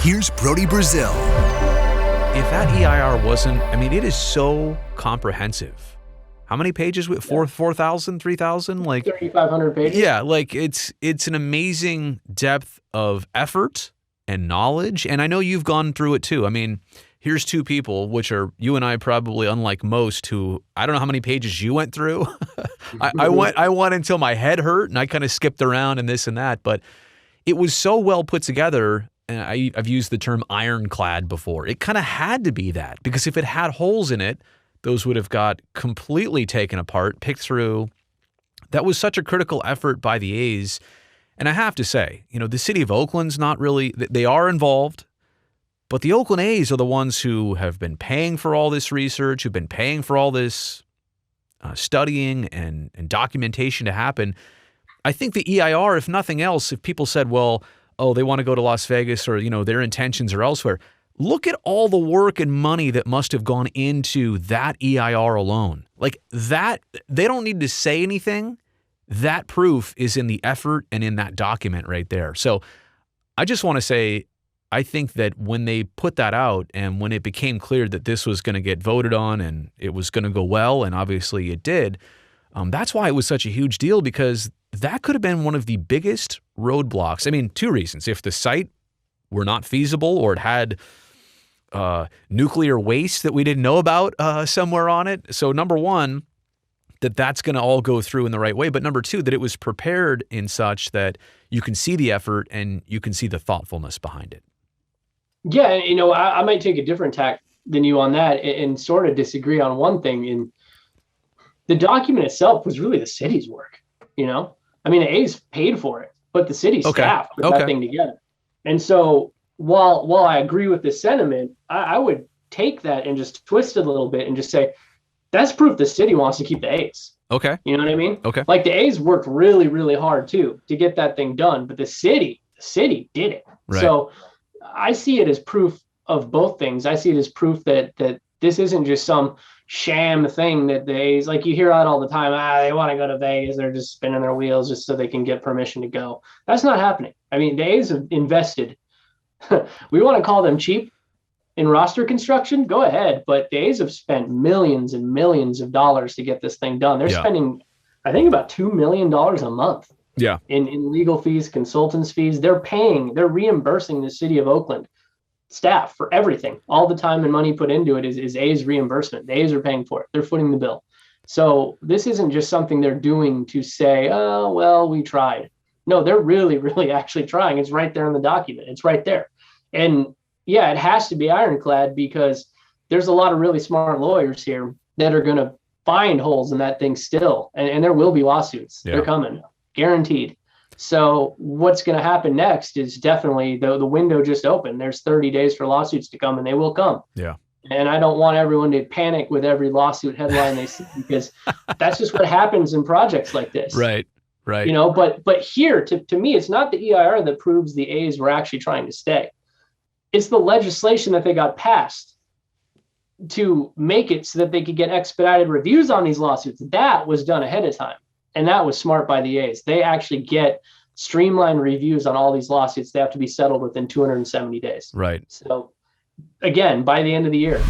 Here's Brody Brazil. If that EIR wasn't, it is so comprehensive. How many pages? 4,000, 3,000? Like 3,500 pages. Yeah, like it's an amazing depth of effort and knowledge. And I know you've gone through it too. Here's two people, which are you and I probably, unlike most, who I don't know how many pages you went through. I went until my head hurt, and I kind of skipped around and this and that. But it was so well put together. And I've used the term ironclad before. It kind of had to be that, because if it had holes in it, those would have got completely taken apart, picked through. That was such a critical effort by the A's. And I have to say, the city of Oakland's not really, they are involved, but the Oakland A's are the ones who have been paying for all this research, who've been paying for all this studying and documentation to happen. I think the EIR, if nothing else, if people said, well, they want to go to Las Vegas, or, their intentions are elsewhere. Look at all the work and money that must have gone into that EIR alone. Like that, they don't need to say anything. That proof is in the effort and in that document right there. So I just want to say, I think that when they put that out and when it became clear that this was going to get voted on and it was going to go well, and obviously it did, that's why it was such a huge deal, because that could have been one of the biggest roadblocks. Two reasons. If the site were not feasible, or it had nuclear waste that we didn't know about somewhere on it. So number one, that's going to all go through in the right way. But number two, that it was prepared in such that you can see the effort and you can see the thoughtfulness behind it. Yeah, I might take a different tack than you on that and sort of disagree on one thing. In the document itself was really the city's work, the A's paid for it, but the city staff put that thing together. And so while I agree with this sentiment, I would take that and just twist it a little bit and just say, that's proof the city wants to keep the A's. Okay. You know what I mean? Okay. Like the A's worked really, really hard too to get that thing done, but the city did it. Right. So I see it as proof of both things. I see it as proof that this isn't just some sham thing that the A's, like you hear that all the time, they want to go to Vegas, they're just spinning their wheels just so they can get permission to go. That's not happening. The A's have invested. We want to call them cheap in roster construction, go ahead, but the A's have spent millions and millions of dollars to get this thing done. They're spending, I think, about $2 million a month in legal fees, consultants fees. They're reimbursing the city of Oakland staff for everything. All the time and money put into it is A's reimbursement. The A's are paying for it. They're footing the bill. So this isn't just something they're doing to say, oh, well, we tried. No, they're really, really actually trying. It's right there in the document. It's right there. And yeah, it has to be ironclad, because there's a lot of really smart lawyers here that are going to find holes in that thing still. And there will be lawsuits. Yeah. They're coming, guaranteed. So what's going to happen next is definitely the window just opened. There's 30 days for lawsuits to come, and they will come. Yeah. And I don't want everyone to panic with every lawsuit headline they see, because that's just what happens in projects like this. Right. Right. But here, to me, it's not the EIR that proves the A's were actually trying to stay. It's the legislation that they got passed to make it so that they could get expedited reviews on these lawsuits. That was done ahead of time. And that was smart by the A's. They actually get streamlined reviews on all these lawsuits. They have to be settled within 270 days. Right. So again, by the end of the year.